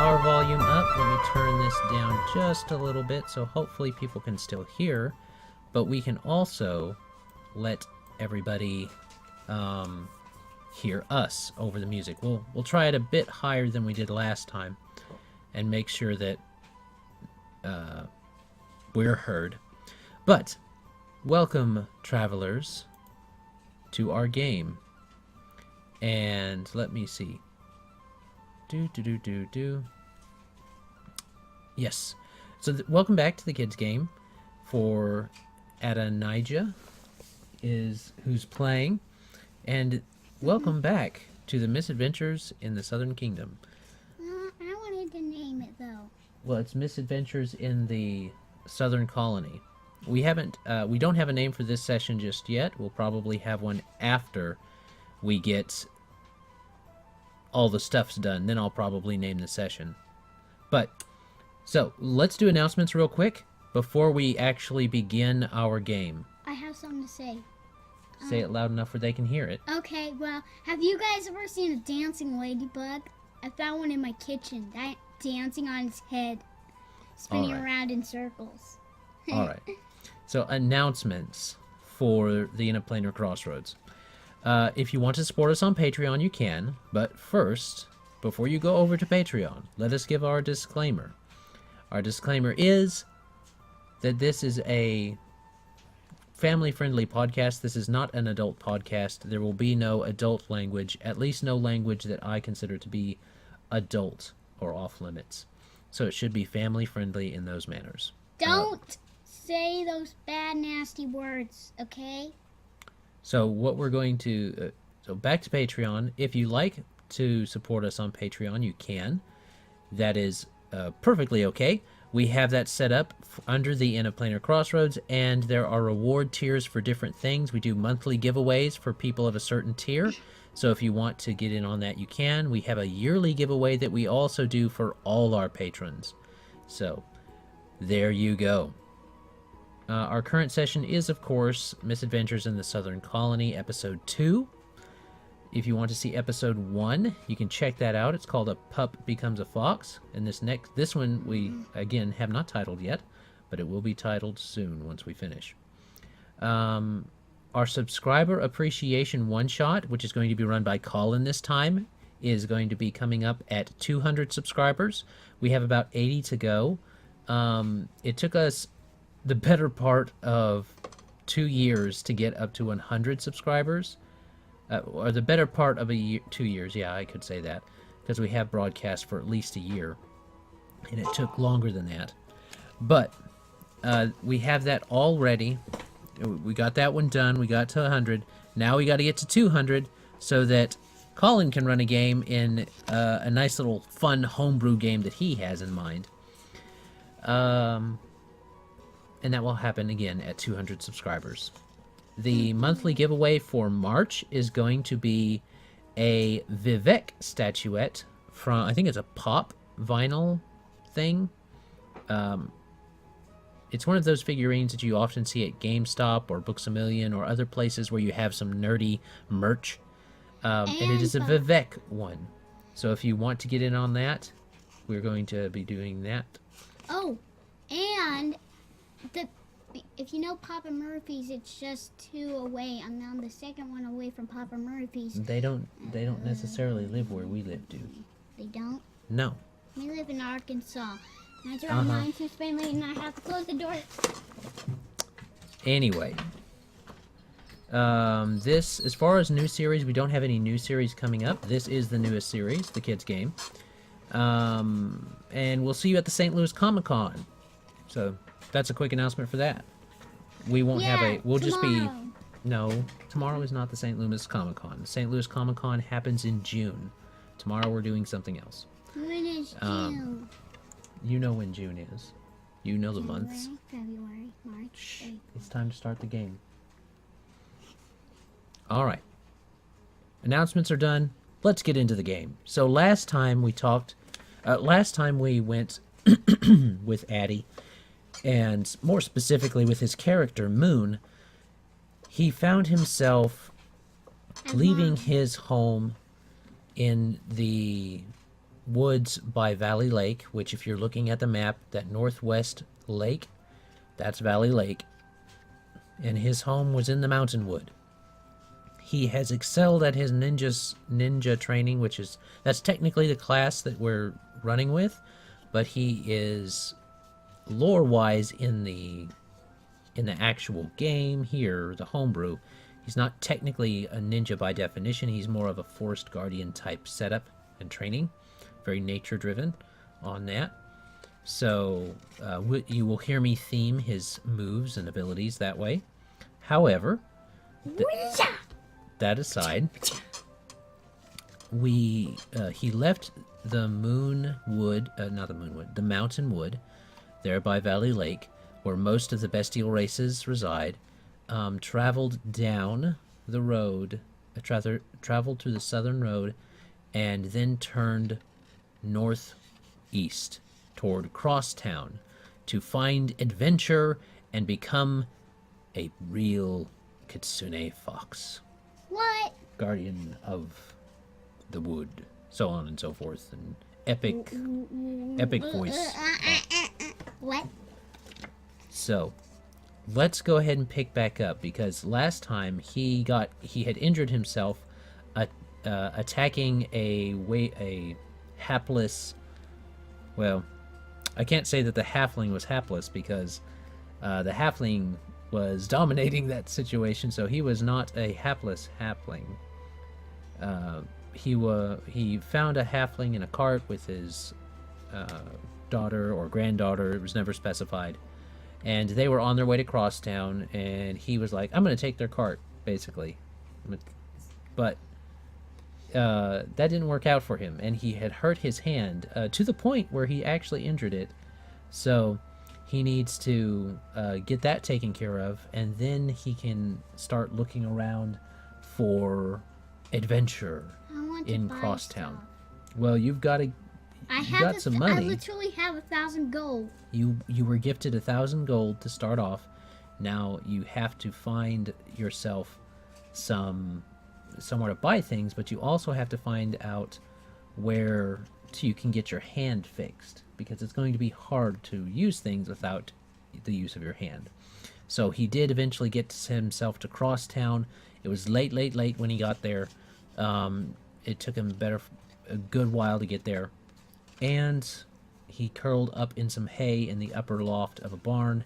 our volume up. Let me turn this down just a little bit so hopefully people can still hear. But we can also let everybody hear us over the music. We'll try it a bit higher than we did last time and make sure that we're heard. But welcome, travelers, to our game. And let me see. Yes. So welcome back to the kids game for Adonijah who's playing, and welcome back to the Misadventures in the Southern Kingdom. I wanted to name it though. Well, it's Misadventures in the Southern Colony. We don't have a name for this session just yet. We'll probably have one after we get all the stuff's done. Then I'll probably name the session. But so let's do announcements real quick before we actually begin our game. I have something to say. Say it loud enough where they can hear it. Okay, well, have you guys ever seen a dancing ladybug? I found one in my kitchen, dancing on its head, spinning around in circles. All right. So announcements for the Planar Crossroads. If you want to support us on Patreon, you can. But first, before you go over to Patreon, let us give our disclaimer. Our disclaimer is that this is a family-friendly podcast. This is not an adult podcast. There will be no adult language, at least no language that I consider to be adult or off-limits. So it should be family-friendly in those manners. Don't say those bad, nasty words, okay? So what we're going to... so back to Patreon. If you like to support us on Patreon, you can. That is perfectly okay. We have that set up under the Planar Crossroads, and there are reward tiers for different things. We do monthly giveaways for people of a certain tier. So if you want to get in on that, you can. We have a yearly giveaway that we also do for all our patrons. So there you go. Our current session is, of course, Misadventures in the Southern Colony, Episode 2. If you want to see Episode 1, you can check that out. It's called A Pup Becomes a Fox. And this one we, again, have not titled yet, but it will be titled soon once we finish. Our Subscriber Appreciation One-Shot, which is going to be run by Colin this time, is going to be coming up at 200 subscribers. We have about 80 to go. It took us the better part of 2 years to get up to 100 subscribers. Or the better part of 2 years, yeah, I could say that, because we have broadcast for at least a year, and it took longer than that. But we have that all ready. We got that one done. We got to 100. Now we got to get to 200 so that Colin can run a game in a nice little fun homebrew game that he has in mind. And that will happen again at 200 subscribers. The monthly giveaway for March is going to be a Vivek statuette from, I think it's a pop vinyl thing. It's one of those figurines that you often see at GameStop or Books A Million or other places where you have some nerdy merch. And it is a Vivek one. So if you want to get in on that, we're going to be doing that. Oh, and if you know Papa Murphy's, it's just 2 away. I'm on the second one away from Papa Murphy's. They don't necessarily live where we live, do they? Don't? No. We live in Arkansas. That's around 9 to spend late, and I have to close the door. Anyway, this, as far as new series, we don't have any new series coming up. This is the newest series, the kids game. And we'll see you at the St. Louis Comic-Con. So that's a quick announcement for that. We won't have a... We'll tomorrow. just be... No, tomorrow is not the St. Louis Comic-Con. The St. Louis Comic-Con happens in June. Tomorrow we're doing something else. When is June? You know when June is. You know the January, months. February, March, Shh. April. It's time to start the game. Alright. Announcements are done. Let's get into the game. So last time we talked... last time we went with Addy, and more specifically with his character, Moon, he found himself leaving his home in the woods by Valley Lake, which if you're looking at the map, that northwest lake, that's Valley Lake. And his home was in the mountain wood. He has excelled at his ninja training, that's technically the class that we're running with, but he is lore-wise in the actual game here, the homebrew. He's not technically a ninja by definition. He's more of a forest guardian type setup and training, very nature-driven on that. So you will hear me theme his moves and abilities that way. However, that aside, he left the the mountain wood there by Valley Lake, where most of the bestial races reside, traveled down the road, traveled to the southern road, and then turned northeast toward Crosstown to find adventure and become a real Kitsune fox. What? Guardian of the wood, so on and so forth, and epic voice. What? So, let's go ahead and pick back up, because last time he had injured himself attacking a hapless. Well, I can't say that the halfling was hapless, because the halfling was dominating that situation, so he was not a hapless halfling. He found a halfling in a cart with his daughter or granddaughter, it was never specified, and they were on their way to Crosstown, and he was like, I'm going to take their cart, basically. But that didn't work out for him, and he had hurt his hand to the point where he actually injured it. So he needs to get that taken care of, and then he can start looking around for adventure in Crosstown. Well, you've got to. You got some money. I literally have 1,000 gold. You were gifted 1,000 gold to start off. Now you have to find yourself somewhere to buy things, but you also have to find out where you can get your hand fixed, because it's going to be hard to use things without the use of your hand. So he did eventually get himself to Crosstown. It was late when he got there. It took him a good while to get there, and he curled up in some hay in the upper loft of a barn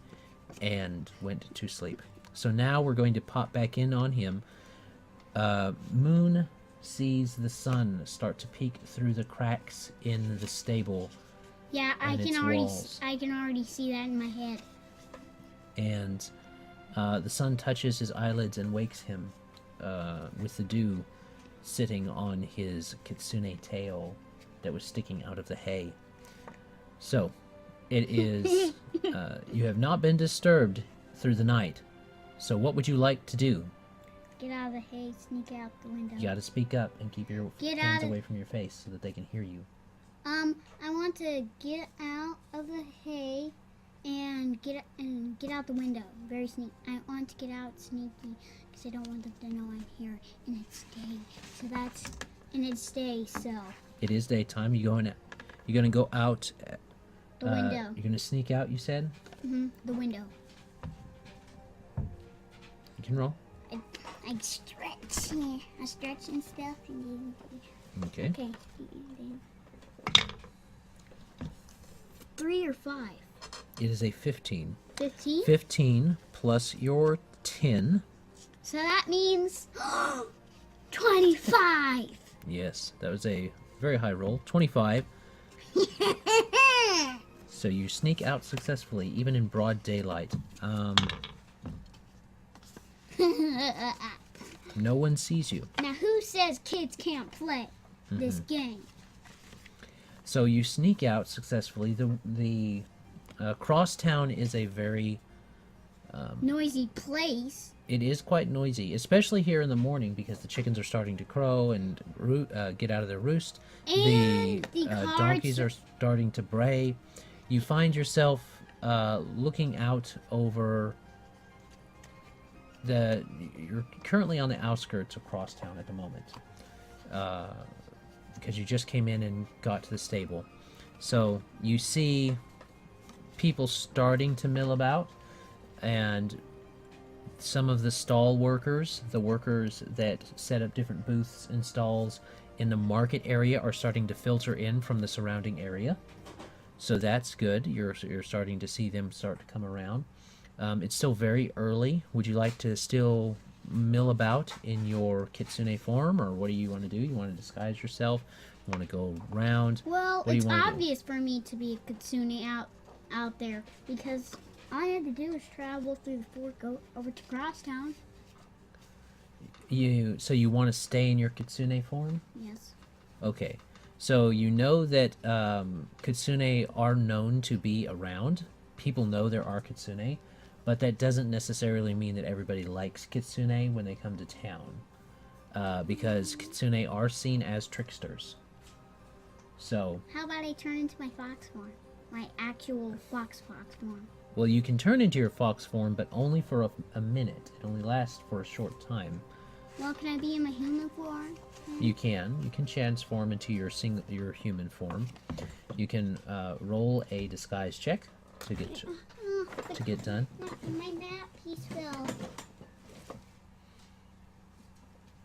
and went to sleep. So now we're going to pop back in on him. Moon sees the sun start to peek through the cracks in the stable. Yeah, I can already see that in my head. And the sun touches his eyelids and wakes him with the dew sitting on his kitsune tail that was sticking out of the hay. So, it is, you have not been disturbed through the night. So what would you like to do? Get out of the hay, sneak out the window. You gotta speak up and keep your hands away from your face so that they can hear you. I want to get out of the hay and get out the window. Very sneaky. I want to get out sneaky because I don't want them to know I'm here, and it's day. So it is daytime. You're gonna go out. The window. You're gonna sneak out. You said. The window. You can roll. I stretch. Yeah, I stretch and stuff. Okay. Okay. 3 or 5? It is a 15. 15? 15 plus your 10. So that means 25. Yes, that was a very high roll. 25. So you sneak out successfully, even in broad daylight. No one sees you. Now, who says kids can't play this game? So you sneak out successfully. The Crosstown is a very noisy place. It is quite noisy, especially here in the morning because the chickens are starting to crow and get out of their roost. And the donkeys are starting to bray. You find yourself looking out over you're currently on the outskirts of Crosstown at the moment. because you just came in and got to the stable. So you see people starting to mill about, and some of the stall workers, the workers that set up different booths and stalls in the market area, are starting to filter in from the surrounding area. So that's good. You're starting to see them start to come around. It's still very early. Would you like to still mill about in your Kitsune form, or what do you want to do? You want to disguise yourself? You want to go around? Well, What do you it's wanna do? obvious for me to be a Kitsune out there because all I had to do was travel through the fort, go over to Crosstown. So you want to stay in your Kitsune form? Yes. Okay. So you know that Kitsune are known to be around. People know there are Kitsune, but that doesn't necessarily mean that everybody likes Kitsune when they come to town, because Kitsune are seen as tricksters. So, How about I turn into my fox form? My actual fox form. well, you can turn into your fox form, but only for a minute. It only lasts for a short time. Well, can I be in my human form? You can transform into your human form. You can roll a disguise check to get done. My map piece fell.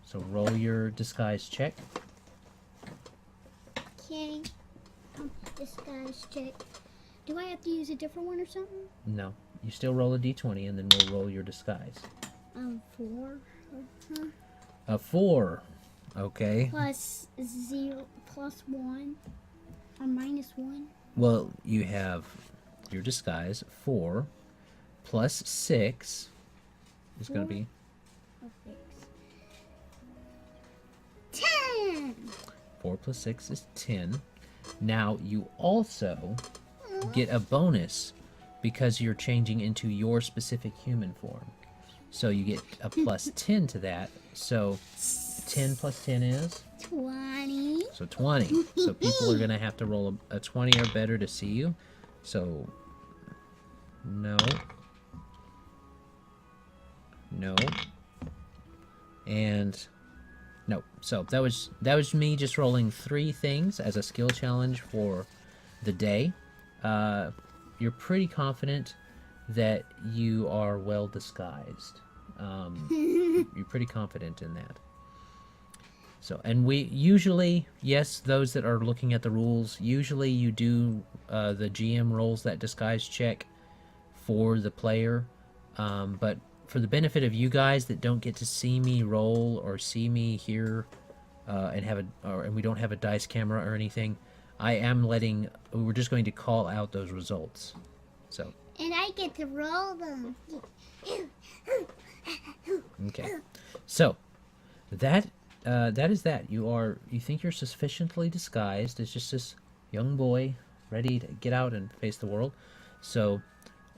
So roll your disguise check. Okay. Disguise check. Do I have to use a different one or something? No, you still roll a d20, and then we'll roll your disguise. 4. A 4. Okay. Plus 0, plus 1, or minus 1. Well, you have your disguise 4 plus 6 is going to be 10. 4 plus 6 is 10. Now you also get a bonus because you're changing into your specific human form. So you get a plus 10 to that. So 10 plus 10 is? 20. So 20. So people are going to have to roll a 20 or better to see you. So no. No. And no. So that was me just rolling 3 things as a skill challenge for the day. You're pretty confident that you are well disguised. You're pretty confident in that. So, and we usually, yes, those that are looking at the rules, usually you do, the GM rolls that disguise check for the player. But for the benefit of you guys that don't get to see me roll or see me here, and we don't have a dice camera or anything, we're just going to call out those results. So. And I get to roll them. Okay. So, that is that. You think you're sufficiently disguised as just this young boy ready to get out and face the world. So,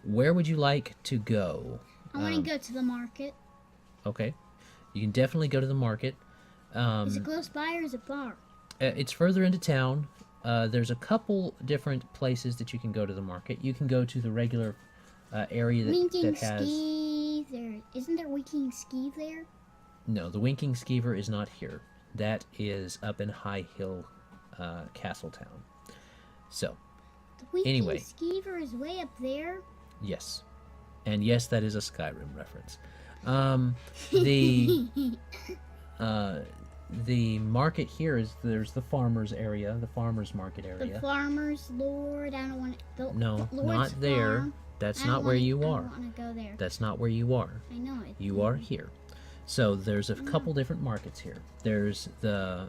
where would you like to go? I want to go to the market. Okay. You can definitely go to the market. Is it close by or is it far? It's further into town. There's a couple different places that you can go to the market. You can go to the regular area that has... Skeeve there. Isn't there Winking Skeeve there? No, the Winking Skeever is not here. That is up in High Hill, Castletown. So, The Winking anyway. Skeever is way up there. Yes. And yes, that is a Skyrim reference. The market here there's the farmer's area, the farmer's market area. The farmer's lord. I don't want to. No, Lord's not there. farm. That's I not don't where wanna- you I are. don't want to go there. That's not where you are. I know it. You are here. So there's a couple different markets here. There's the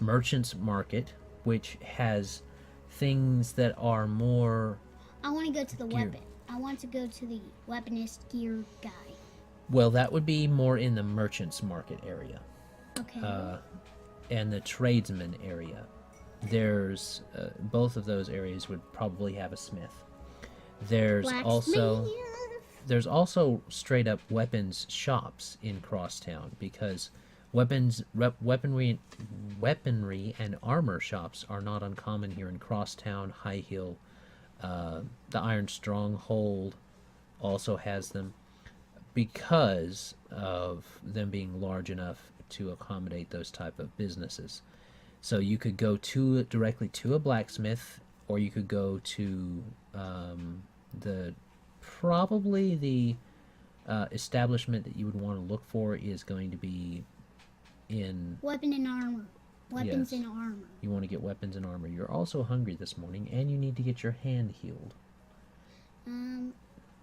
merchant's market, which has things that are more... I want to go to the Gear. weapon. I want to go to the weaponist gear guy. Well, that would be more in the merchant's market area. Okay. And the tradesman area. There's both of those areas would probably have a smith. There's also straight up weapons shops in Crosstown, because weaponry and armor shops are not uncommon here in Crosstown. High Hill, the Iron Stronghold also has them, because of them being large enough to accommodate those type of businesses. So you could go directly to a blacksmith, or you could go to the probably the establishment that you would want to look for is going to be in weapon and armor. Weapons Yes. and armor. You want to get weapons and armor. You're also hungry this morning, and you need to get your hand healed.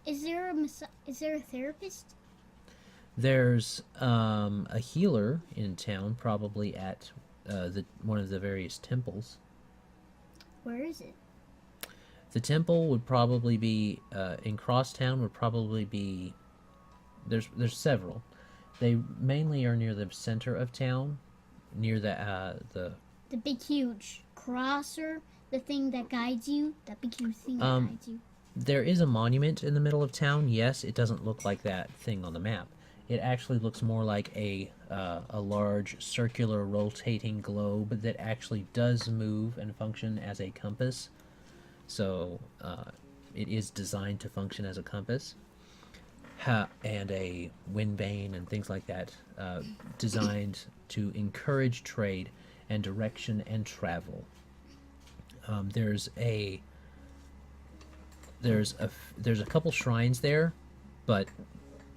Is there a therapist? There's a healer in town, probably at one of the various temples. Where is it? The temple would probably be in Crosstown. Would probably be there's several. They mainly are near the center of town, near the big huge crosser, the thing that guides you, that big huge thing that guides you. There is a monument in the middle of town. Yes, it doesn't look like that thing on the map. It actually looks more like a large circular rotating globe that actually does move and function as a compass. So it is designed to function as a compass. And a windbane and things like that, designed to encourage trade and direction and travel. There's a couple shrines there, but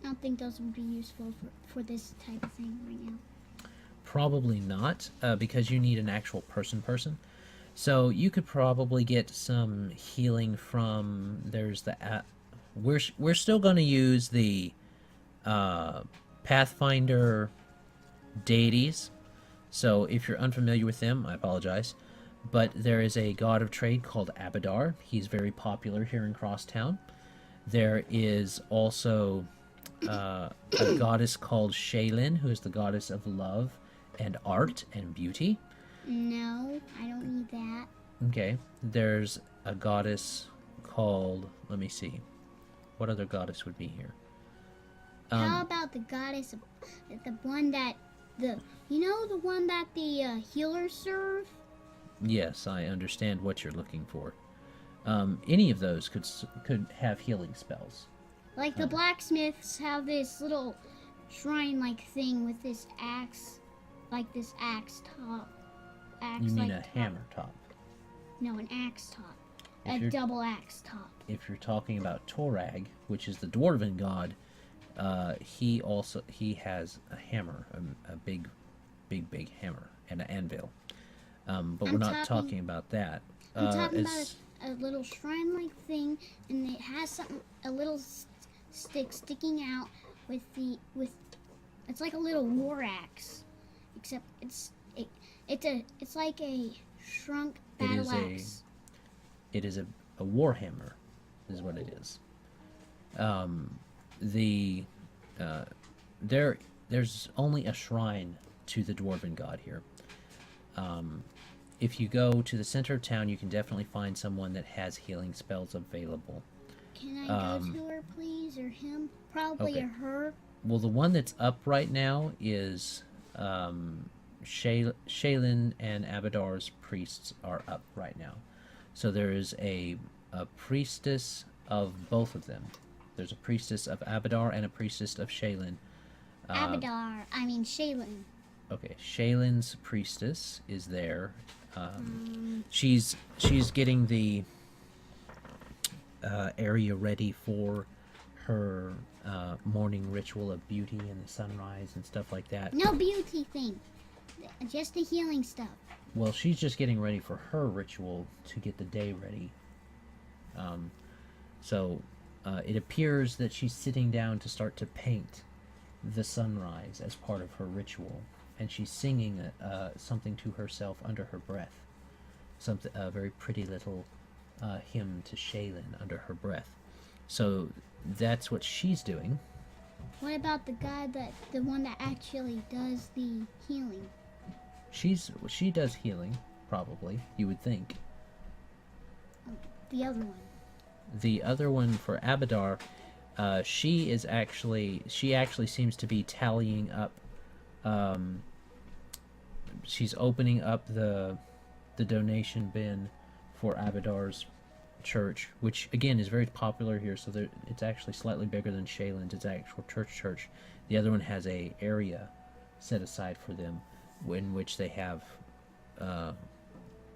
I don't think those would be useful for this type of thing right now. probably not, because you need an actual person. So you could probably get some healing from. There's the. We're still going to use the Pathfinder deities. So if you're unfamiliar with them, I apologize. But there is a god of trade called Abadar. He's very popular here in Crosstown. There is also a goddess called Shaylin, who is the goddess of love and art and beauty. No, I don't need that. Okay. There's a goddess called, let me see. What other goddess would be here? How about the goddess, the one that the one that the healers serve? Yes, I understand what you're looking for. Any of those could have healing spells. Like the blacksmiths have this little shrine-like thing with this axe, like this axe top. You mean a hammer top? No, an axe top. If A you're- double axe top. If you're talking about Torag, which is the dwarven god, he has a hammer, a big hammer, and an anvil. But we're not talking about that. I'm talking about a little shrine-like thing, and it has a little stick sticking out with it's like a little war axe, except it's like a shrunk battle axe. It is a warhammer, is what it is. There's only a shrine to the dwarven god here. If you go to the center of town, you can definitely find someone that has healing spells available. Can I go to her, please, or him? Probably Okay. or her. Well, the one that's up right now is Shaylin and Abadar's priests are up right now. So there is a priestess of both of them. There's a priestess of Abadar and a priestess of Shaylin. Shaylin. Okay, Shaylin's priestess is there. She's getting the area ready for her morning ritual of beauty and the sunrise and stuff like that. No beauty thing. Just the healing stuff. Well, she's just getting ready for her ritual to get the day ready. So it appears that she's sitting down to start to paint the sunrise as part of her ritual. And she's singing something to herself under her breath. A very pretty little hymn to Shaylin under her breath. So that's what she's doing. What about the one that actually does the healing? She does healing, probably, you would think. The other one. The other one for Abadar, she actually seems to be tallying up. She's opening up the donation bin for Abadar's church, which again is very popular here. So it's actually slightly bigger than Shaylin's. It's actual church. The other one has a area set aside for them, in which they have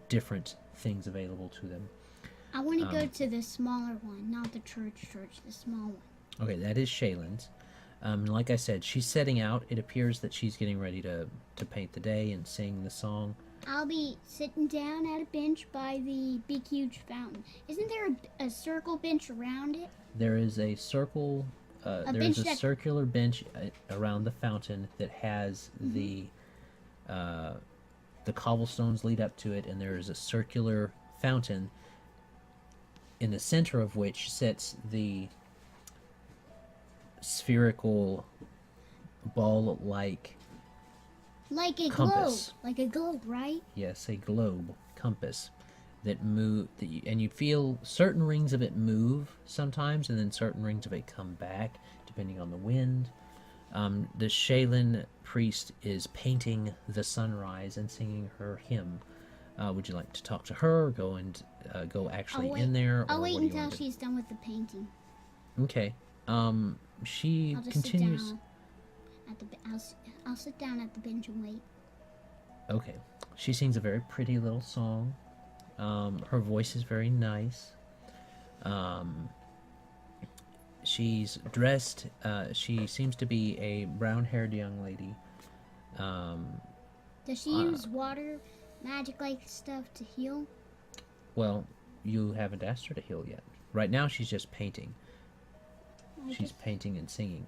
different things available to them. I want to go to the smaller one, not the church, the small one. Okay, that is Shaylin's. Like I said, she's setting out. It appears that she's getting ready to paint the day and sing the song. I'll be sitting down at a bench by the big, huge fountain. Isn't there a circle bench around it? There is a circle. There's a circular bench around the fountain that has the cobblestones lead up to it, and there is a circular fountain in the center of which sits the spherical ball-like like a compass. Globe, like a globe, right? Yes, a globe compass that move. And you feel certain rings of it move sometimes, and then certain rings of it come back depending on the wind. The Shaylin priest is painting the sunrise and singing her hymn. Would you like to talk to her, or go actually in there? I'll wait until she's done with the painting. Okay. She I'll just continues. Sit down I'll sit down at the bench and wait. Okay. She sings a very pretty little song. Her voice is very nice. She's dressed. She seems to be a brown-haired young lady. Does she use water, magic-like stuff to heal? Well, you haven't asked her to heal yet. Right now, she's just painting. She's painting and singing.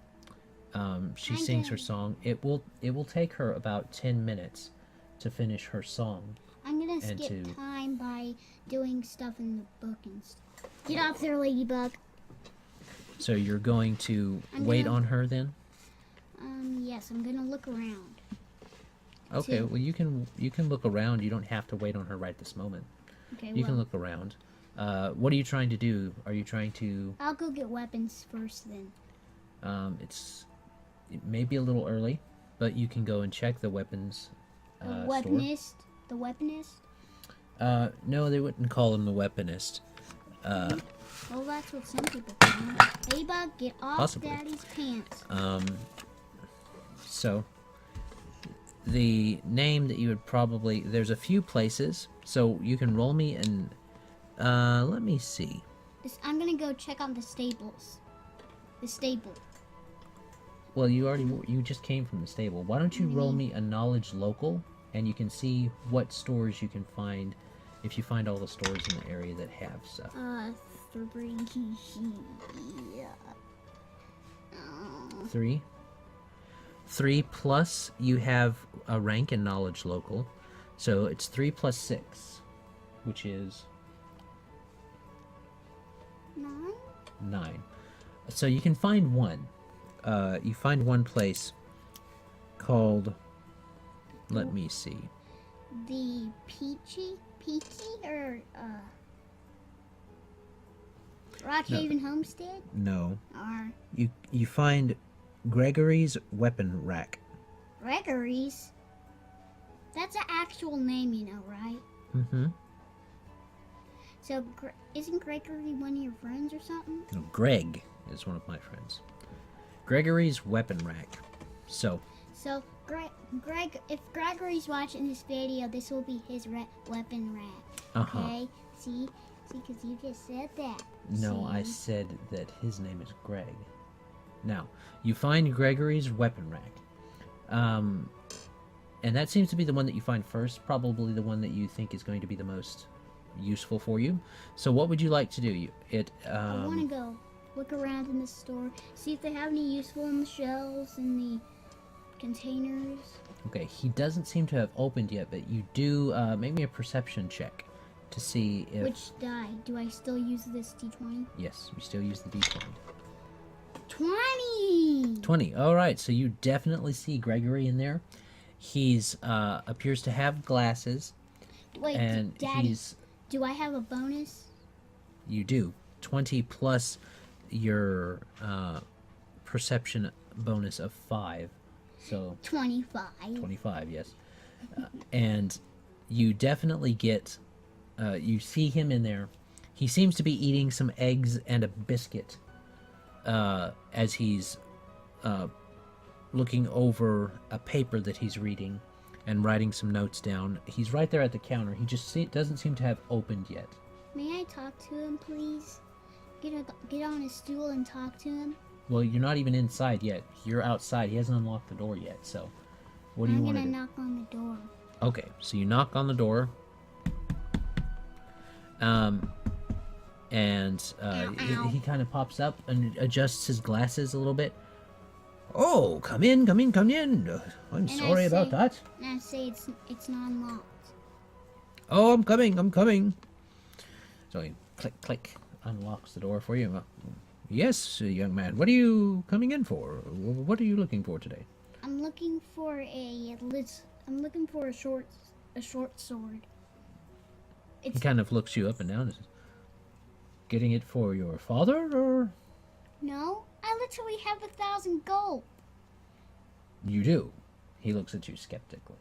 She sings her song. It will take her about 10 minutes to finish her song. I'm gonna skip time by doing stuff in the book and stuff. Get off there, ladybug. So you're going to wait on her then? Yes, I'm gonna look around. Okay, well you can look around. You don't have to wait on her right this moment. Okay, you can look around. What are you trying to do? Are you trying to... I'll go get weapons first then. It may be a little early, but you can go and check the weapons weaponist? The weaponist? No, they wouldn't call him the weaponist. Well, that's what some people call him. Ladybug, get off Daddy's pants. So, the name that you would probably... There's a few places, so you can roll me and... let me see. I'm gonna go check on the stables. The stable. Well, you just came from the stable. Why don't you roll me a knowledge local, and you can see what stores you can find, if you find all the stores in the area that have stuff. 3. 3. 3 plus you have a rank in knowledge local, so it's 3 plus 6, which is 9. So you can find one. You find one place called, let me see. The Peachy or Rockhaven Homestead? No. Or you find Gregory's Weapon Rack. Gregory's? That's an actual name, you know, right? Mm-hmm. So, isn't Gregory one of your friends or something? No, Greg is one of my friends. Gregory's Weapon Rack. So, Greg, if Gregory's watching this video, this will be his weapon rack. Okay? See, because you just said that. No, I said that his name is Greg. Now, you find Gregory's Weapon Rack. And that seems to be the one that you find first, probably the one that you think is going to be the most useful for you. So what would you like to do? I want to go look around in the store, see if they have any useful in the shelves and the containers. Okay, he doesn't seem to have opened yet, but you do make me a perception check to see if... Which die? Do I still use this D20? Yes, you still use the D20. 20! 20, alright, so you definitely see Gregory in there. He's appears to have glasses. Wait, and Daddy, do I have a bonus? You do. 20 plus your perception bonus of 5. So 25. 25, yes. And you definitely get... you see him in there. He seems to be eating some eggs and a biscuit as he's looking over a paper that he's reading and writing some notes down. He's right there at the counter. He just doesn't seem to have opened yet. May I talk to him, please? Get on his stool and talk to him. Well, you're not even inside yet. You're outside. He hasn't unlocked the door yet, so what do you want to do? I'm gonna knock on the door. Okay, so you knock on the door. He kind of pops up and adjusts his glasses a little bit. Oh, come in. I'm sorry about that. And I say it's not unlocked. Oh, I'm coming. So he click, unlocks the door for you. Yes, young man. What are you coming in for? What are you looking for today? I'm looking for a short sword. He kind of looks you up and down. Getting it for your father, or? No, I literally have 1,000 gold. You do. He looks at you skeptically.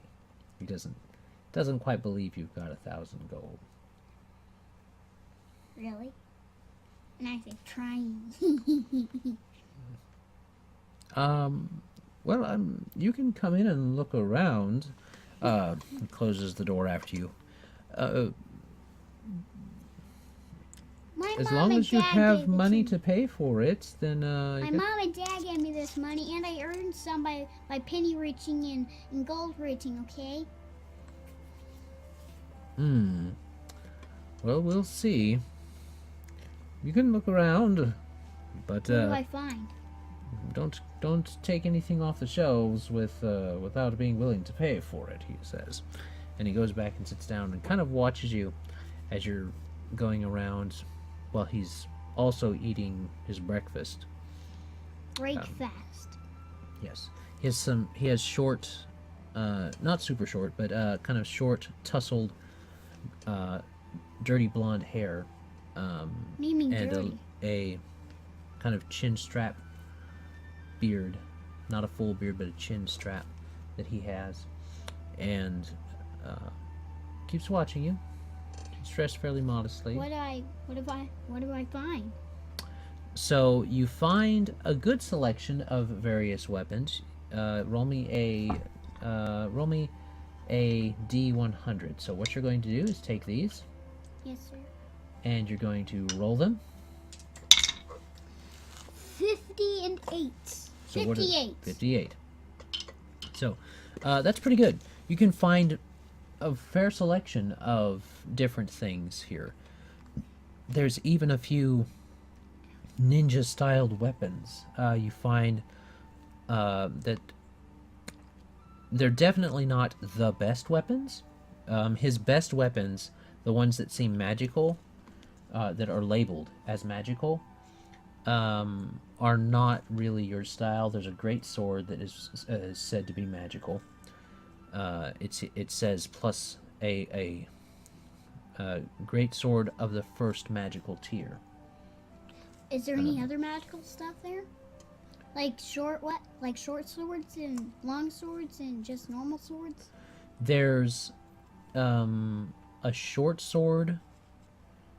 He doesn't quite believe you've got 1,000 gold. Really? And I say, trying. Well, you can come in and look around. He closes the door after you. As long as you have money to pay for it, then my mom and dad gave me this money, and I earned some by penny reaching and gold reaching. Okay. Well, we'll see. You can look around, but What do I find? don't take anything off the shelves without being willing to pay for it, he says. And he goes back and sits down and kind of watches you as you're going around while he's also eating his breakfast. Break fast. Yes. He has short, not super short, but kind of short, tousled, dirty blonde hair. What do you mean and dirty? a kind of chin strap beard, not a full beard, but a chin strap that he has, and keeps watching you. He's dressed fairly modestly. What do I find? So you find a good selection of various weapons. Roll me a D100. So what you're going to do is take these. Yes, sir. And you're going to roll them. 50 and 8. So 58. 58. So that's pretty good. You can find a fair selection of different things here. There's even a few ninja-styled weapons. You find that they're definitely not the best weapons. His best weapons, the ones that seem magical, that are labeled as magical, are not really your style. There's a great sword that is said to be magical. It says plus a great sword of the first magical tier. Is there any other magical stuff there? Like short swords and long swords and just normal swords? There's a short sword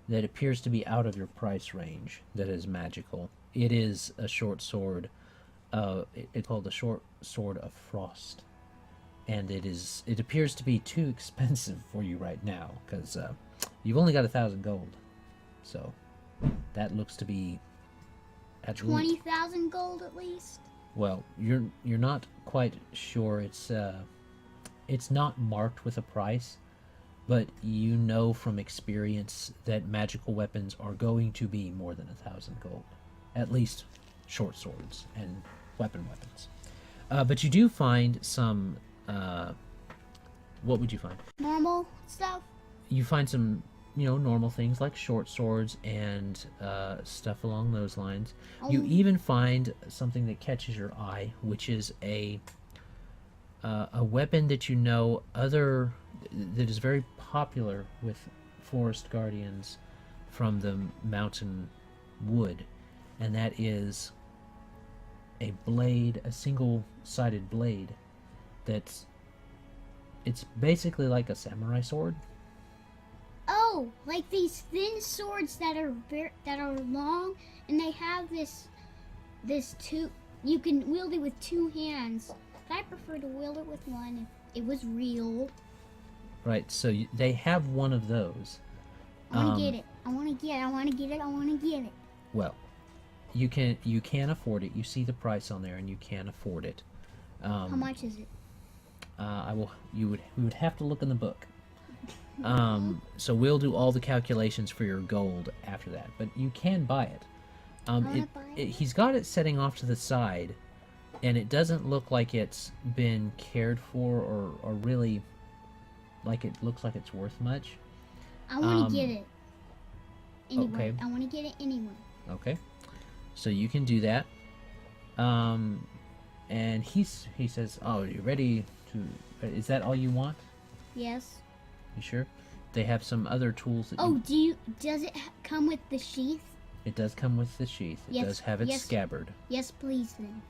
that appears to be out of your price range that is magical. It is a short sword. It's called the short sword of frost, and it appears to be too expensive for you right now because you've only got 1,000 gold. So that looks to be at 20,000 gold at least. Well, you're not quite sure. It's not marked with a price, but you know from experience that magical weapons are going to be more than 1,000 gold, at least short swords and weapons. But you do find some. What would you find? Normal stuff. You find some, normal things like short swords and stuff along those lines. Oh. You even find something that catches your eye, which is a weapon that that is very popular with forest guardians from the mountain wood, and that is a blade, a single-sided blade. It's basically like a samurai sword. Oh, like these thin swords that are long, and they have this you can wield it with 2 hands. But I prefer to wield it with one if it was real. Right, so they have one of those. I want to get it. I want to get it. I want to get it. I want to get it. Well, you can afford it. You see the price on there, and you can afford it. How much is it? We would have to look in the book. So we'll do all the calculations for your gold after that, but you can buy it. He's got it setting off to the side, and it doesn't look like it's been cared for or really like it looks like it's worth much. I want to get it. Anyway, okay. I want to get it anyway. Okay, so you can do that. And he says, "Oh, you ready to? Is that all you want? Yes. You sure? They have some other tools that." Oh, does it come with the sheath? It does come with the sheath. It does have its scabbard. Yes, please then.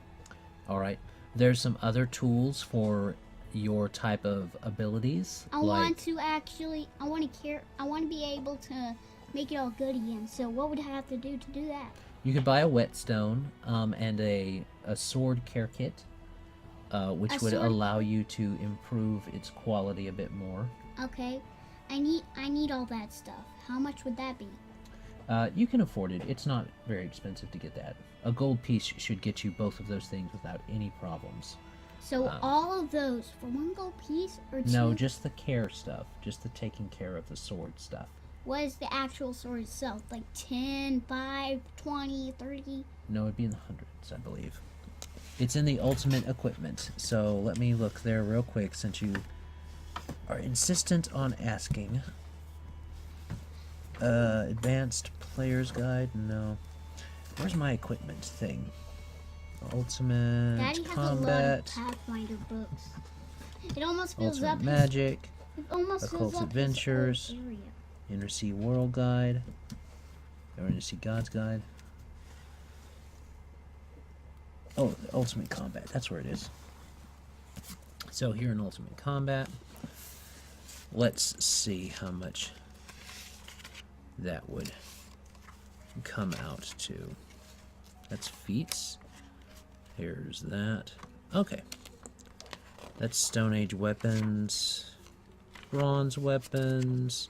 All right. There's some other tools for your type of abilities. I want to be able to make it all good again. So what would I have to do that? You could buy a whetstone and a sword care kit, which would allow you to improve its quality a bit more. Okay. I need all that stuff. How much would that be? You can afford it. It's not very expensive to get that. A gold piece should get you both of those things without any problems. So all of those for 1 gold piece or 2? No, just the care stuff. Just the taking care of the sword stuff. What is the actual sword itself? Like 10, 5, 20, 30? No, it'd be in the hundreds, I believe. It's in the ultimate equipment. So let me look there real quick since you are insistent on asking. Advanced Player's Guide? No. Where's my equipment thing? Ultimate Daddy has Combat. a lot of Pathfinder books. It almost fills Ultimate up Magic. It almost fills Occult up Adventures. his whole area. Undersea World Guide. Or Undersea God's Guide. Oh, the Ultimate Combat. That's where it is. So here in Ultimate Combat, let's see how much that would come out to. That's feats. Here's that. Okay. That's Stone Age weapons. Bronze weapons.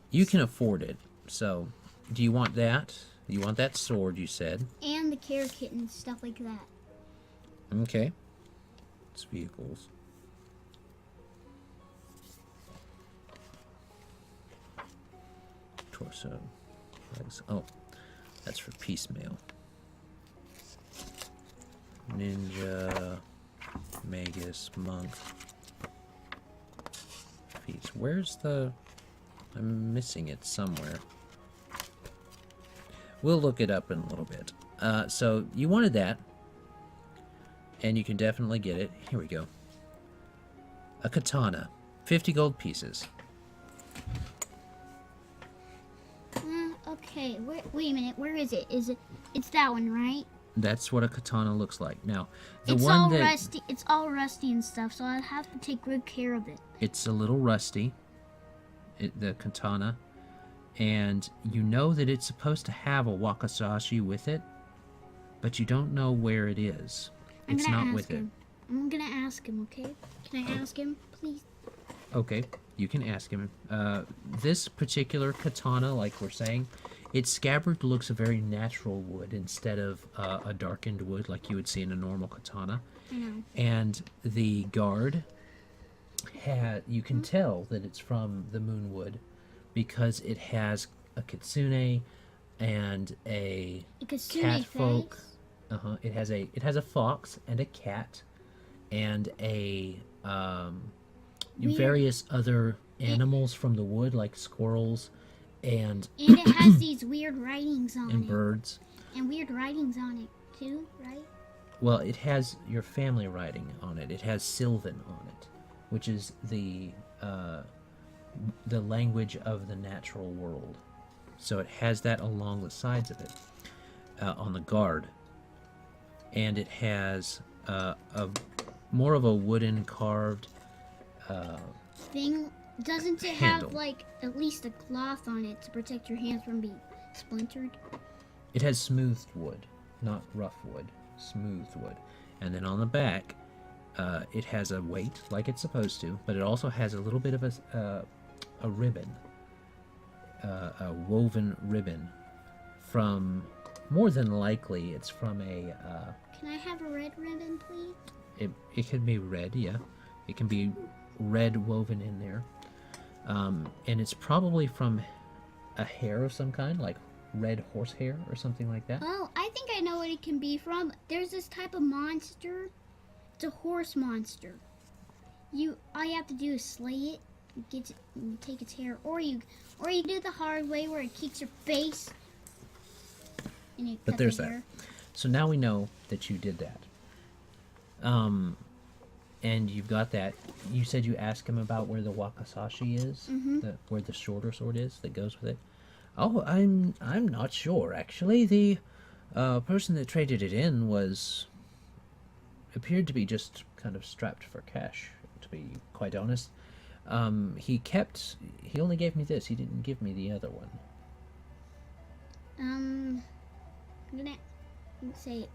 You can afford it. So, do you want that? You want that sword, you said. And the care kit and stuff like that. Okay. It's vehicles. Torso. Legs. Oh, that's for piecemeal. Ninja. Magus. Monk. Feats. Where's the... I'm missing it somewhere. We'll look it up in a little bit. So, you wanted that. And you can definitely get it. Here we go. A katana. 50 gold pieces. Okay, wait a minute. Where is it? It's that one, right? That's what a katana looks like. Now, It's all rusty and stuff, so I'll have to take good care of it. It's a little rusty, the katana, and you know that it's supposed to have a wakizashi with it, but you don't know where it is. It's not with it. I'm gonna ask him, okay? Can I ask him, please? Okay, you can ask him. This particular katana, like we're saying, its scabbard looks a very natural wood instead of a darkened wood like you would see in a normal katana. I know. And the guard, you can tell that it's from the Moonwood because it has a kitsune and a catfolk. It has a fox and a cat and a various other animals from the wood like squirrels and it has these weird writings on it. And birds. And weird writings on it too, right? Well, it has your family writing on it. It has Sylvan on it, which is the language of the natural world. So it has that along the sides of it, on the guard. And it has more of a wooden carved thing. Doesn't it handle. have like at least a cloth on it to protect your hands from being splintered? It has smoothed wood, not rough wood. smooth wood. And then on the back, it has a weight like it's supposed to, but it also has a little bit of a ribbon, a woven ribbon from, more than likely, it's from a... Can I have a red ribbon, please? It can be red, yeah. It can be red woven in there. And it's probably from a hair of some kind, like red horsehair or something like that. Oh, I think I know what it can be from. There's this type of monster. It's a horse monster. All you have to do is slay it, take its hair, or you do the hard way where it kicks your face. And you But cut there's the that. hair. So now we know that you did that. And you've got that. You said you asked him about where the wakizashi is, where the shorter sword is that goes with it. Oh, I'm not sure actually. The person that traded it in appeared to be just kind of strapped for cash. To be quite honest, he only gave me this. He didn't give me the other one. I'm gonna say,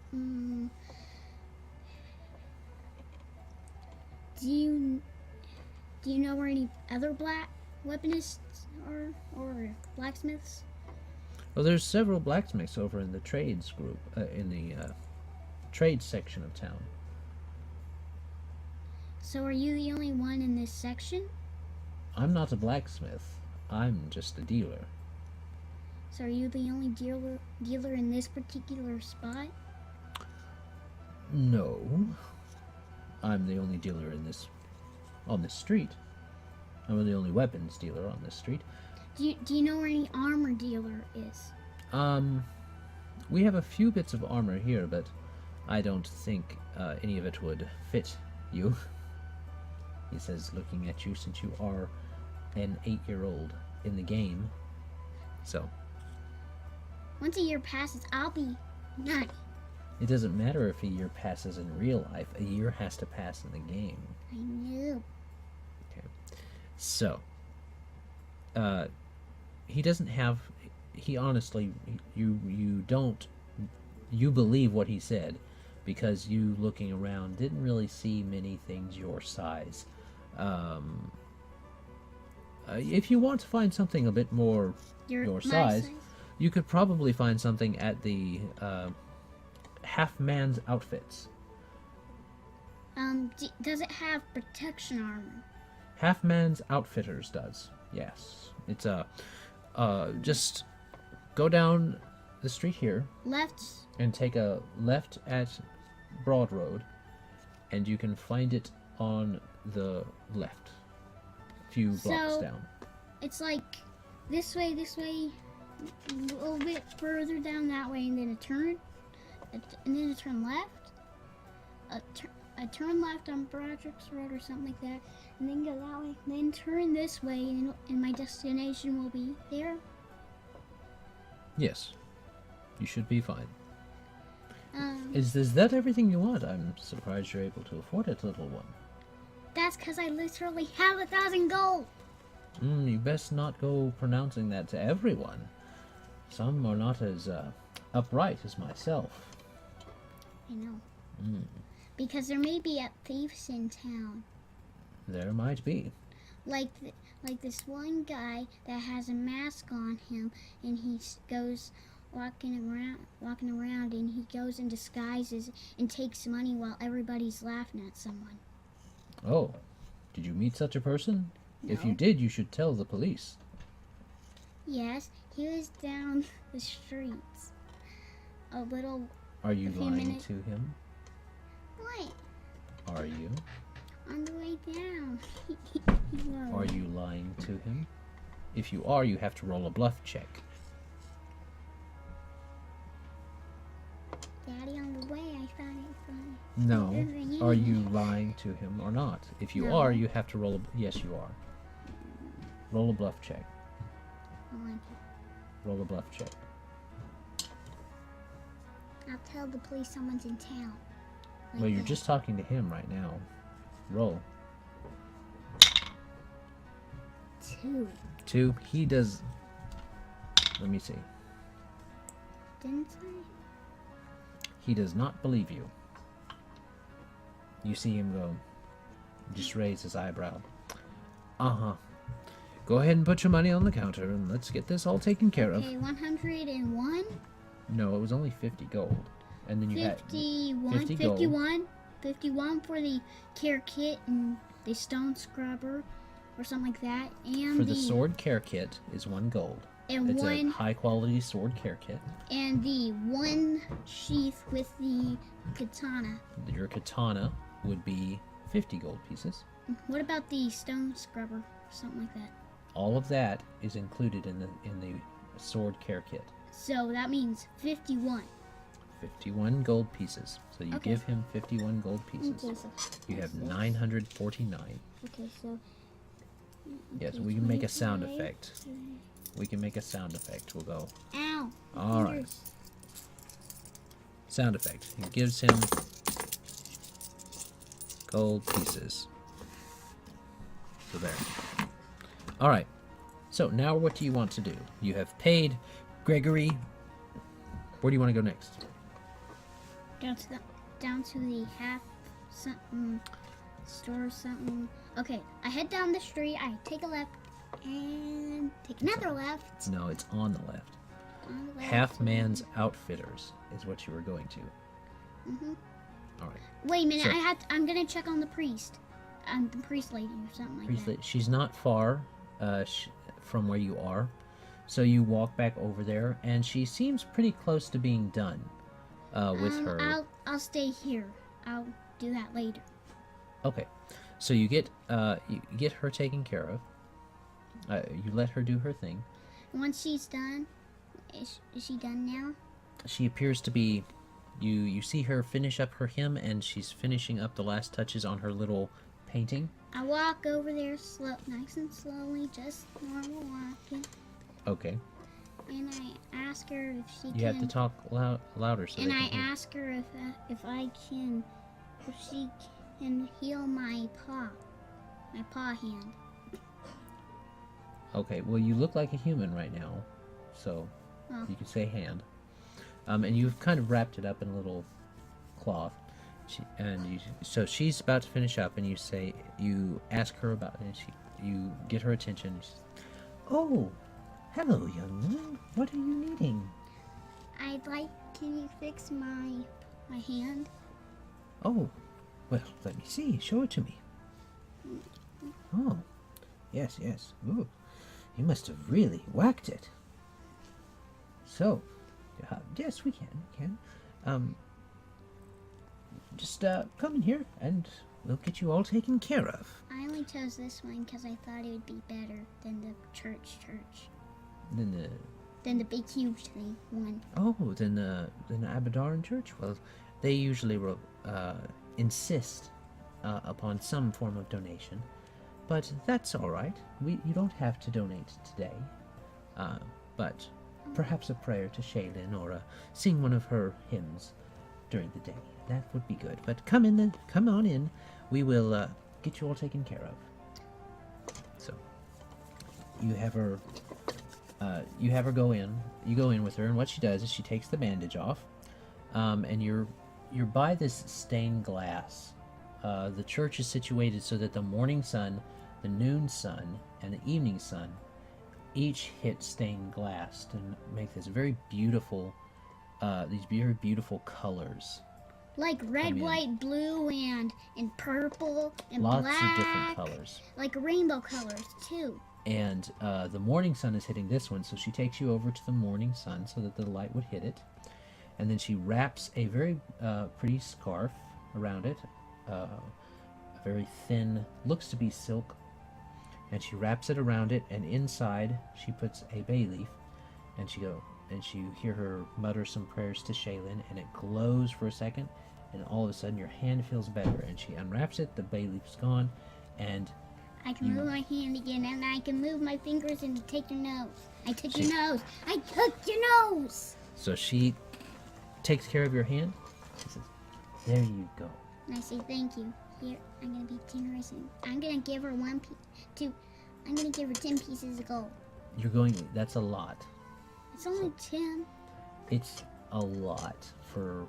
do you know where any other black weaponists are, or blacksmiths? Well, there's several blacksmiths over in the trades group, in the trade section of town. So are you the only one in this section? I'm not a blacksmith. I'm just a dealer. So are you the only dealer in this particular spot? No. I'm the only dealer on this street. I'm the only weapons dealer on this street. Do you know where any armor dealer is? We have a few bits of armor here, but I don't think any of it would fit you. He says, looking at you, since you are an 8-year-old in the game. So. Once a year passes, I'll be 9. It doesn't matter if a year passes in real life. A year has to pass in the game. I know. Okay. So. He doesn't have... He honestly... You don't... You believe what he said, because you, looking around, didn't really see many things your size. If you want to find something a bit more your size, you could probably find something at the half-man's outfits. Does it have protection armor? Half-man's outfitters does, yes. It's just go down the street here. Left. And take a left at Broad Road, and you can find it on the left, a few blocks down. It's like this way, a little bit further down that way, and then a turn, and then a turn left, a turn left on Broderick's Road or something like that, and then go that way, and then turn this way, and my destination will be there. Yes, you should be fine. Is that everything you want? I'm surprised you're able to afford it, little one. That's because I literally have 1,000 gold. You best not go pronouncing that to everyone. Some are not as upright as myself. I know. Because there may be thieves in town. There might be. Like this one guy that has a mask on him, and he goes walking around, and he goes in disguises and takes money while everybody's laughing at someone. Oh, did you meet such a person? No. If you did, you should tell the police. Yes, he was down the streets. Are you lying minutes. to him? What? Are you? On the way down. Are you lying to him? If you are, you have to roll a bluff check. Daddy, on the way, I found it funny. No. Are you lying to him or not? If you are, you have to roll a... Yes, you are. Roll a bluff check. Roll a bluff check. I'll tell the police someone's in town. Well, you're just talking to him right now. Roll. 2. 2. He does... Let me see. Didn't I? He does not believe you. You see him go, just raise his eyebrow. Uh-huh. Go ahead and put your money on the counter, and let's get this all taken care of. Okay, 101? No, it was only 50 gold. And then you 51, had 50 gold. 51 for the care kit and the stone scrubber, or something like that. And For the sword care kit is 1 gold. And it's one, a high-quality sword care kit. And the 1 sheath with the katana. Your katana would be 50 gold pieces. What about the stone scrubber? Something like that. All of that is included in the sword care kit. So that means 51. 51 gold pieces. So you Okay. give him 51 gold pieces. Okay, so You have 949. Okay, so... Yes, okay, we can make a sound 25. effect. We can make a sound effect. We'll go. Ow! my All right. fingers. Sound effect. It gives him gold pieces. So there. All right. So now what do you want to do? You have paid Gregory. Where do you want to go next? Down to the half something store or something. Okay, I head down the street. I take a left and take another left. No, it's on the left. On the left. Half Man's Outfitters is what you were going to. Mhm. All right. Wait a minute. So- I'm gonna check on the priest. The priest lady or something like that. She's not far from where you are. So you walk back over there, and she seems pretty close to being done with her. I'll stay here. I'll do that later. Okay, so you get her taken care of. You let her do her thing. Once she's done, is she done now? She appears to be. You see her finish up her hymn, and she's finishing up the last touches on her little painting. I walk over there nice and slowly, just normal walking. Okay. And I ask her if she can. You have to talk louder so And they I can hear. ask her if she can heal my paw hand. Okay. Well, you look like a human right now, so Oh. you can say hand. And you've kind of wrapped it up in a little cloth. So she's about to finish up, and you ask her about it, and you get her attention. Oh, hello, young woman. What are you needing? Can you fix my hand? Oh, well, let me see. Show it to me. Oh, yes. Ooh, you must have really whacked it. So, yes, we can. Just come in here, and we'll get you all taken care of. I only chose this one because I thought it would be better than the church. Then Than the big huge one. then the Abaddon Church. Well, they usually insist upon some form of donation, but that's all right. You don't have to donate today, but perhaps a prayer to Shaylin or sing one of her hymns during the day. That would be good. But come on in. We will get you all taken care of. So you have her go in. You go in with her, and what she does is she takes the bandage off, and you're by this stained glass. The church is situated so that the morning sun, the noon sun, and the evening sun each hit stained glass to make this very beautiful, these very beautiful colors. Like red, in. white, blue, and purple, and Lots black. of different colors. Like rainbow colors, too. And the morning sun is hitting this one, so she takes you over to the morning sun so that the light would hit it. And then she wraps a very pretty scarf around it, a very thin, looks to be silk. And she wraps it around it, and inside she puts a bay leaf, and you hear her mutter some prayers to Shaylin, and it glows for a second, and all of a sudden your hand feels better, and she unwraps it, the bay leaf's gone, and I can move my hand again, and I can move my fingers and take your nose. I took your nose. I took your nose. so she takes care of your hand. She says, there you go. And I say thank you. Here, I'm gonna be generous, and I'm gonna give her I'm gonna give her 10 pieces of gold. That's a lot. It's only 10. It's a lot for.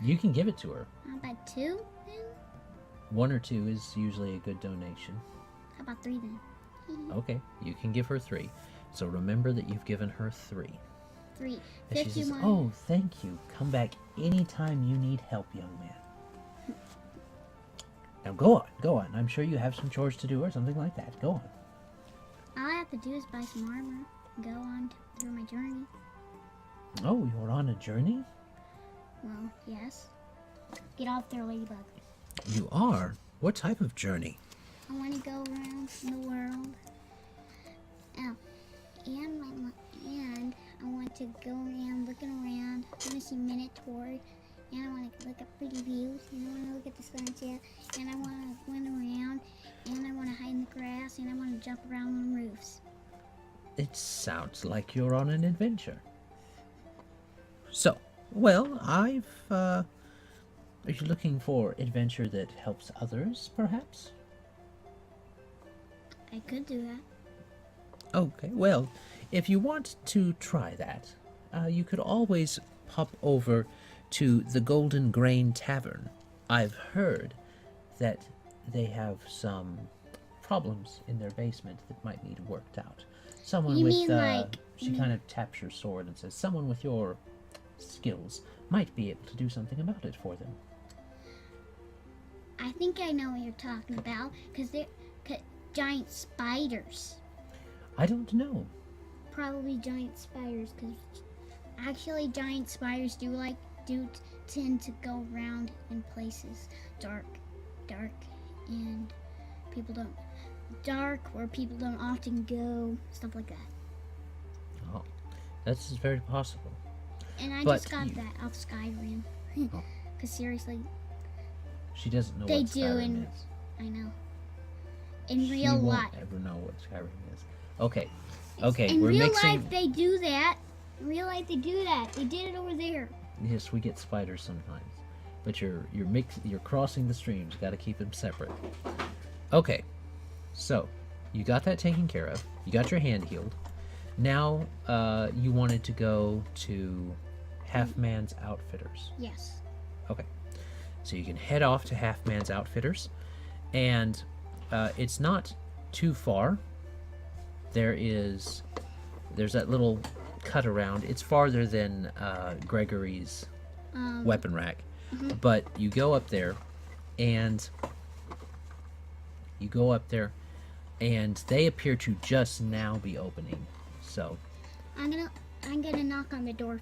You can give it to her. How about 2 then? 1 or 2 is usually a good donation. How about 3 then? Okay, you can give her 3. So remember that you've given her 3. 3. And she says, 51. "Oh, thank you. Come back anytime you need help, young man." Now go on. I'm sure you have some chores to do or something like that. Go on. All I have to do is buy some armor and go on through my journey. Oh, you're on a journey? Well, yes. Get off there, Ladybug. You are? What type of journey? I want to go around the world. Oh, and I want to go around looking around. I want to see Minotaur. And I want to look at pretty views. And I want to look at the sunset. And I want to run around. And I want to hide in the grass. And I want to jump around on roofs. It sounds like you're on an adventure. So, well, are you looking for adventure that helps others, perhaps? I could do that. Okay, well, if you want to try that, you could always pop over to the Golden Grain Tavern. I've heard that they have some problems in their basement that might need worked out. Someone You with, mean like- she kind of taps your sword and says, someone with your skills might be able to do something about it for them. I think I know what you're talking about. Because they're giant spiders. I don't know. Probably giant spiders. Because actually giant spiders do tend to go around in places dark, and where people don't often go, stuff like that. Oh, that's very possible. And I But just got you- that off Skyrim. Oh. Because seriously, She doesn't know They what do Skyrim in is. I know. In She real won't life. ever know what Skyrim is. Okay, okay, In we're real mixing. life, they do that. In real life, they do that. They did it over there. Yes, we get spiders sometimes, but you're crossing the streams. Got to keep them separate. Okay, so you got that taken care of. You got your hand healed. Now, you wanted to go to Half Man's Outfitters. Yes. Okay, so you can head off to Half Man's Outfitters, and it's not too far. There's that little cut around. It's farther than Gregory's weapon rack, but you go up there, and they appear to just now be opening. So I'm gonna knock on the door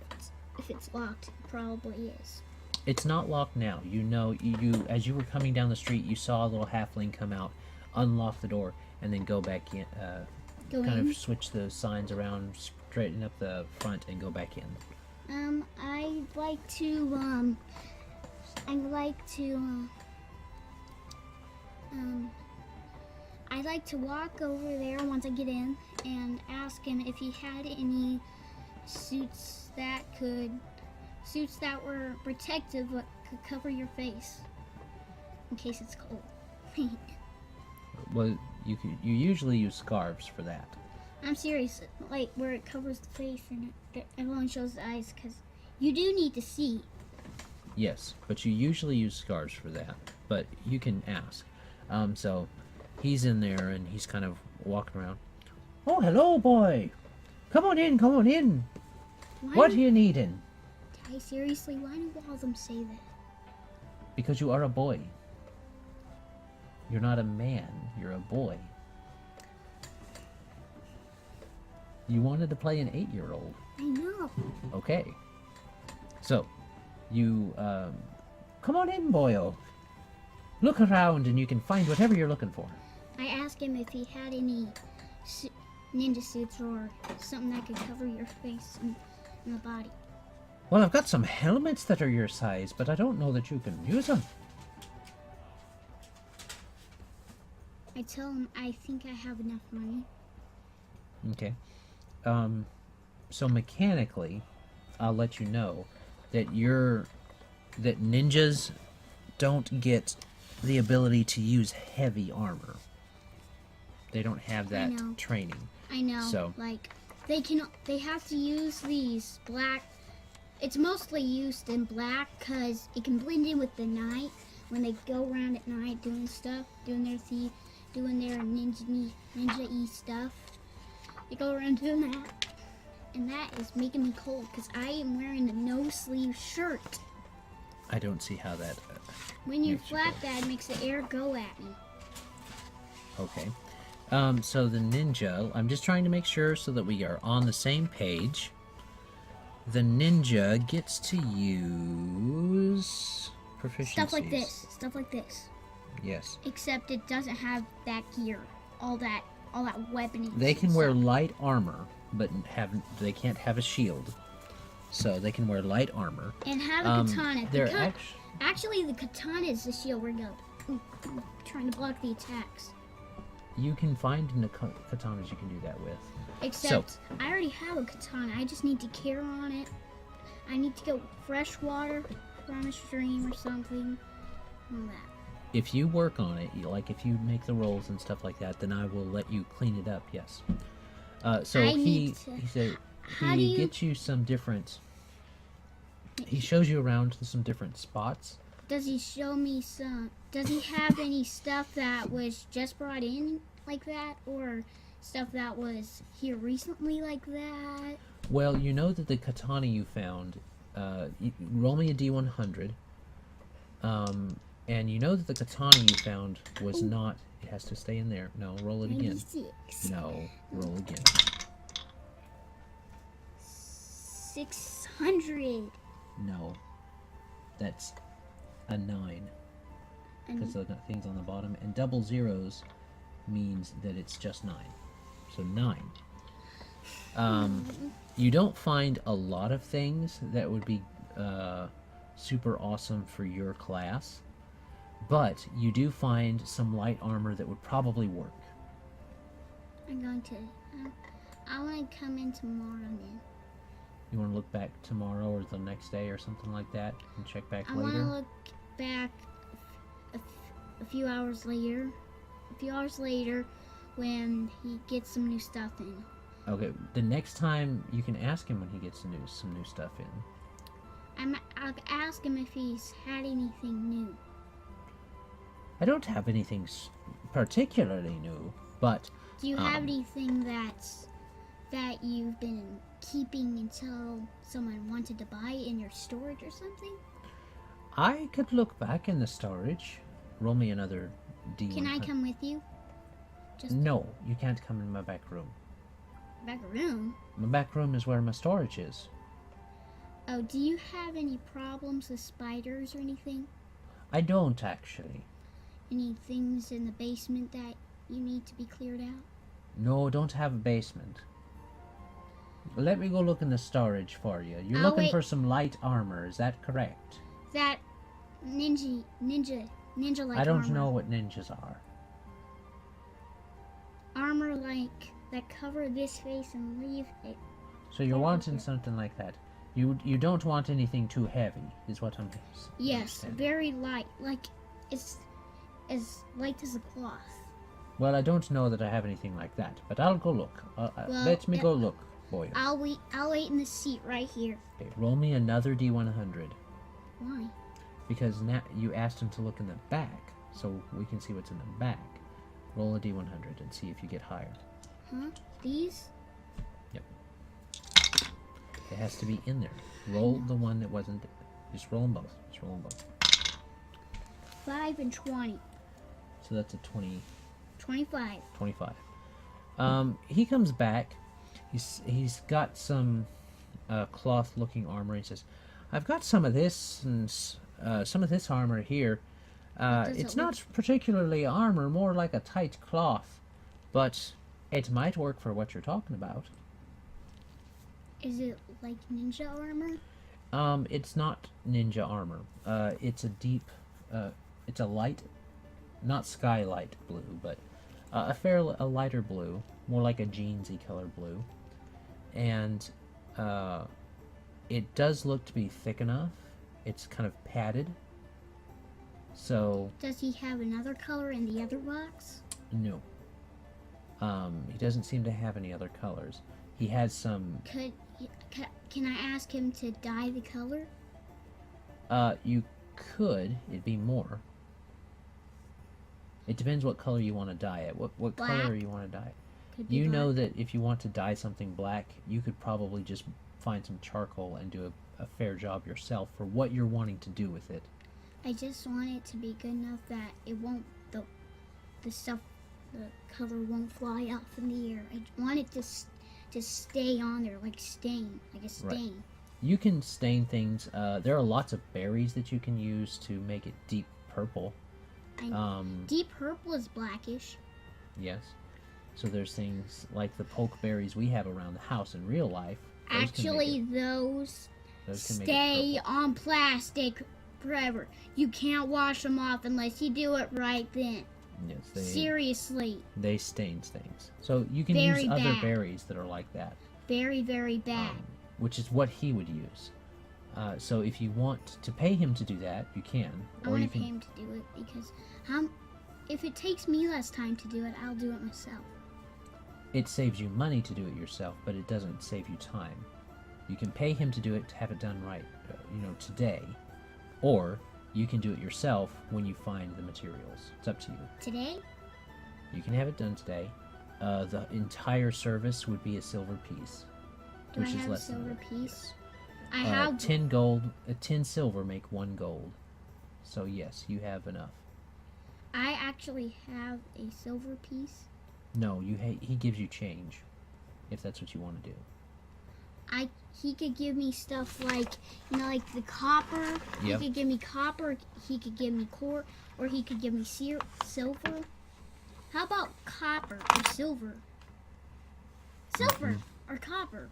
if it's locked. It probably is. it's not locked now. You know, you as you were coming down the street, you saw a little halfling come out, unlock the door, and then go back in. Go Kind in. of switch the signs around, straighten up the front, and go back in. I'd like to walk over there once I get in and ask him if he had any suits that were protective but could cover your face in case it's cold. Well, you usually use scarves for that. I'm serious, like where it covers the face and everyone shows the eyes, because you do need to see. Yes, but you usually use scarves for that. But you can ask. So he's in there and he's kind of walking around. Oh, hello, boy. Come on in, come on in. What are you needing? Seriously, why do all of them say that? Because you are a boy. You're not a man. You're a boy. You wanted to play an 8-year-old. I know. Okay. So, you, come on in, boyo. Look around and you can find whatever you're looking for. I asked him if he had any ninja suits or something that could cover your face and the body. Well, I've got some helmets that are your size, but I don't know that you can use them. I tell him I think I have enough money. Okay. So mechanically, I'll let you know that that ninjas don't get the ability to use heavy armor. They don't have that know. training. I know. So- Like they have to use these black It's mostly used in black because it can blend in with the night when they go around at night doing stuff, doing their ninja-y stuff. They go around doing that, and that is making me cold because I am wearing a no-sleeve shirt. I don't see how that. When you makes you flap cold. that, it makes the air go at me. Okay. So the ninja, I'm just trying to make sure so that we are on the same page. The ninja gets to use proficiencies. Stuff like this. Yes. Except it doesn't have that gear, all that weaponing. They can wear light armor, but they can't have a shield. So they can wear light armor. And have a katana. They're Actually, the katana is the shield. We're trying to block the attacks. You can find katanas you can do that with. Except, I already have a katana. I just need to care on it. I need to get fresh water from a stream or something. All that. If you work on it, like if you make the rolls and stuff like that, then I will let you clean it up. Yes. He gets you some different. He shows you around to some different spots. Does he show me some? Does he have any stuff that was just brought in like that, or stuff that was here recently like that? Well, you know that the katana you found. Roll me a d100. And you know that the katana you found was not. It has to stay in there. No, roll it again. 96. No, roll again. 600. No, that's a 9. Because the thing's on the bottom, and double zeros means that it's just 9. So 9. You don't find a lot of things that would be super awesome for your class, but you do find some light armor that would probably work. I'm going to. I want to come in tomorrow then. You want to look back tomorrow or the next day or something like that and check back I later? want to look back a few hours later. A few hours later when he gets some new stuff in. Okay, the next time you can ask him when he gets some new stuff in. I'll ask him if he's had anything new. I don't have anything particularly new, but... Do you have anything that you've been keeping until someone wanted to buy it in your storage or something? I could look back in the storage. Roll me another D100. Can I come with you? No, you can't come in my back room. Back room? My back room is where my storage is. Oh, do you have any problems with spiders or anything? I don't, actually. Any things in the basement that you need to be cleared out? No, don't have a basement. Let me go look in the storage for you. You're I'll looking wait. for some light armor, is that correct? That ninja-like I don't armor. know what ninjas are. Armor like that cover this face and leave it. So you're wanting something like that. You don't want anything too heavy, is what I'm Yes, understanding. very light. Like, it's as light as a cloth. Well, I don't know that I have anything like that, but I'll go look. Let me go look, boy. I'll wait in the seat right here. Okay, roll me another D100. Why? Because now you asked him to look in the back, so we can see what's in the back. Roll a D100 and see if you get higher. Huh? These? It has to be in there. Roll the one that wasn't. Just roll them both. 5 and 20. So that's a 20. 25. 25. He comes back. He's got some cloth-looking armor. He says, "I've got some of this and some of this armor here. It's not particularly armor, more like a tight cloth, but it might work for what you're talking about." Is it like ninja armor? It's not ninja armor. It's a deep, it's a light, not skylight blue, but a lighter blue, more like a jeansy color blue, and it does look to be thick enough. It's kind of padded. So. Does he have another color in the other box? No. He doesn't seem to have any other colors. He has some. Could Can I ask him to dye the color? You could. It'd be more. It depends what color you want to dye it. What Black? color you want to dye it. Could be You black. know that if you want to dye something black, you could probably just find some charcoal and do a fair job yourself for what you're wanting to do with it. I just want it to be good enough that it won't the color won't fly off in the air. I want it to stay on there like stain, like a stain. Right. You can stain things. There are lots of berries that you can use to make it deep purple. Deep purple is blackish. Yes. So there's things like the pokeberries we have around the house in real life. Actually, those can make it stay purple. on plastic forever. You can't wash them off unless you do it right then. Yes, Seriously. they stain things. So you can Very use other bad. berries that are like that. Very, very bad. Which is what he would use. So if you want to pay him to do that, you can. I Or you want to can. pay him to do it because if it takes me less time to do it, I'll do it myself. It saves you money to do it yourself, but it doesn't save you time. You can pay him to do it to have it done right, today. Or you can do it yourself when you find the materials. It's up to you. Today? You can have it done today. The entire service would be a silver piece. Do which I is have a less than silver that. piece? I have 10 gold, 10 silver make 1 gold. So yes, you have enough. I actually have a silver piece. No, he gives you change, if that's what you want to do. He could give me stuff like, like the copper. Yep. He could give me copper. He could give me core, or he could give me silver. How about copper or silver? Silver or copper.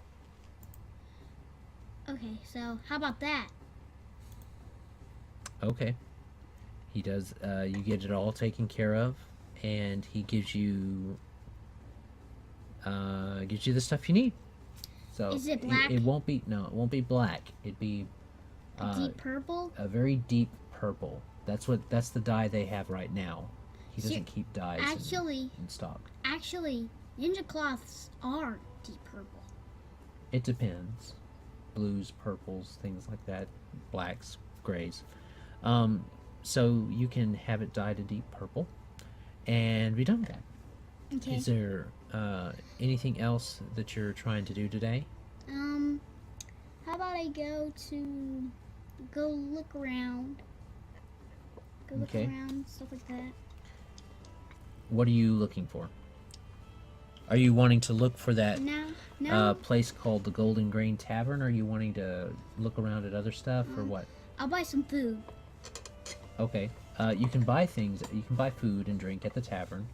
Okay, so how about that? Okay. He does. You get it all taken care of, and he gives you the stuff you need. So Is it black? It won't be. No, it won't be black. It'd be Deep purple? a very deep purple. That's the dye they have right now. He doesn't keep dyes in stock. Actually, ninja cloths are deep purple. It depends. Blues, purples, things like that. Blacks, grays. So you can have it dyed a deep purple and be done with that. Okay. Is there anything else that you're trying to do today? How about I go look around? Go look Okay. around, stuff like that. What are you looking for? Are you wanting to look for that No. place called the Golden Grain Tavern? Or are you wanting to look around at other stuff, or what? I'll buy some food. Okay. You can buy things. You can buy food and drink at the tavern.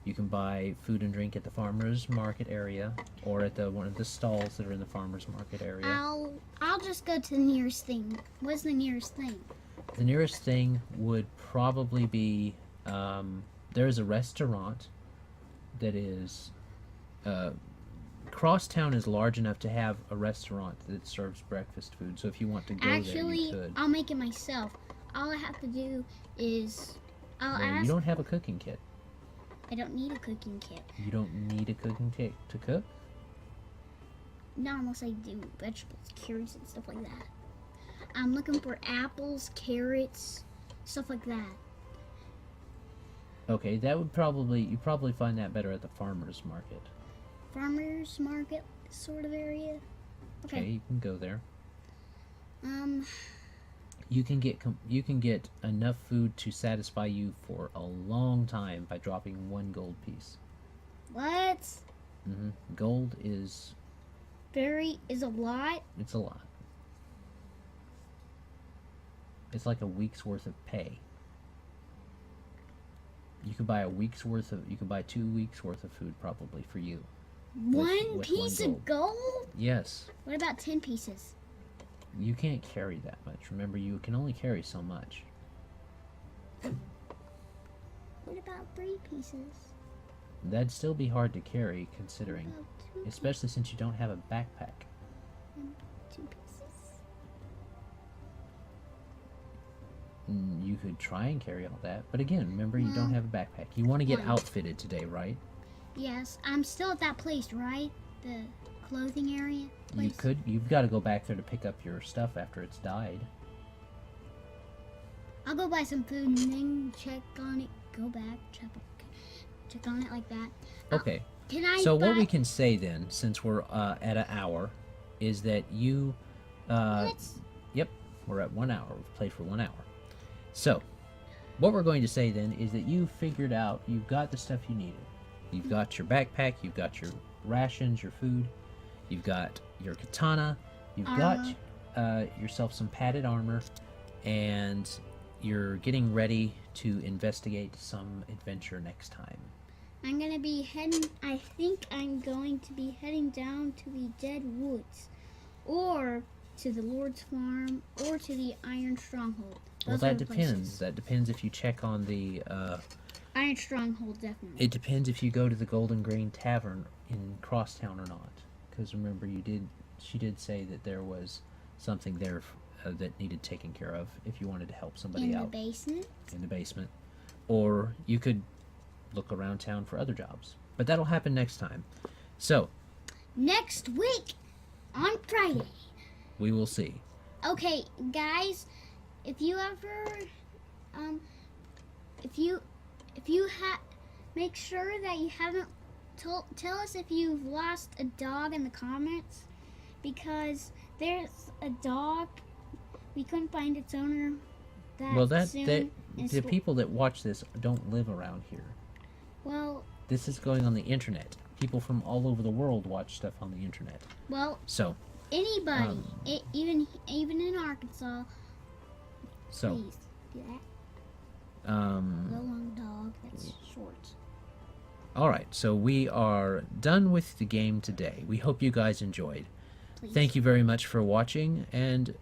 You can buy food and drink at the farmers market area, or at one of the stalls that are in the farmers market area. I'll just go to the nearest thing. What's the nearest thing? The nearest thing would probably be there is a restaurant that is. Crosstown is large enough to have a restaurant that serves breakfast food. So if you want to go there, you Actually, could. I'll make it myself. All I have to do is I'll No, ask. you don't have a cooking kit. I don't need a cooking kit. You don't need a cooking kit to cook. Not unless I do vegetables, carrots, and stuff like that. I'm looking for apples, carrots, stuff like that. Okay, that would you probably find that better at the farmers market. Farmers market sort of area. Okay, you can go there. You You can get enough food to satisfy you for a long time by dropping 1 gold piece. What? Gold is Is a lot. it's a lot. It's like a week's worth of pay. You could buy you could buy 2 weeks worth of food probably for you. One with piece 1 of gold? Yes. What about 10 pieces? You can't carry that much. Remember, you can only carry so much. What about 3 pieces? That'd still be hard to carry, considering, About 2 especially since you don't have a backpack. and 2 pieces. You could try and carry all that, but again, remember, you don't have a backpack. You want to get One. outfitted today, right? Yes, I'm still at that place, right? The clothing area? You Place? could. You've got to go back there to pick up your stuff after it's died. I'll go buy some food and then check on it. Go back, check on it like that. Okay. Can I? So buy... what we can say then, since we're at an hour, is that you. Let's... Yep, we're at 1 hour. We've played for 1 hour. So, what we're going to say then is that you figured out you've got the stuff you needed. You've got your backpack. You've got your rations, your food. You've got your katana. You've got yourself some padded armor, and you're getting ready to investigate some adventure next time. I'm gonna be heading. I think I'm going to be heading down to the Dead Woods, or to the Lord's Farm, or to the Iron Stronghold. Well, Those are that the depends. places. That depends if you check on the. Iron Stronghold, definitely. It depends if you go to the Golden Grain Tavern in Crosstown or not. Because remember, she did say that there was something there that needed taken care of if you wanted to help somebody In out. the basement? In the basement. Or you could look around town for other jobs. But that'll happen next time. So. Next week, on Friday. We will see. Okay, guys, if you ever, make sure that you haven't tell us if you've lost a dog in the comments, because there's a dog, we couldn't find its owner the people that watch this don't live around here. Well, this is going on the internet. People from all over the world watch stuff on the internet. Well, so anybody, even in Arkansas, so please do that. The long dog that's short. Alright, so we are done with the game today. We hope you guys enjoyed. Please. Thank you very much for watching, and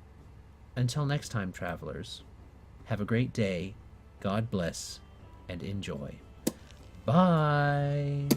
until next time, travelers, have a great day, God bless, and enjoy. Bye!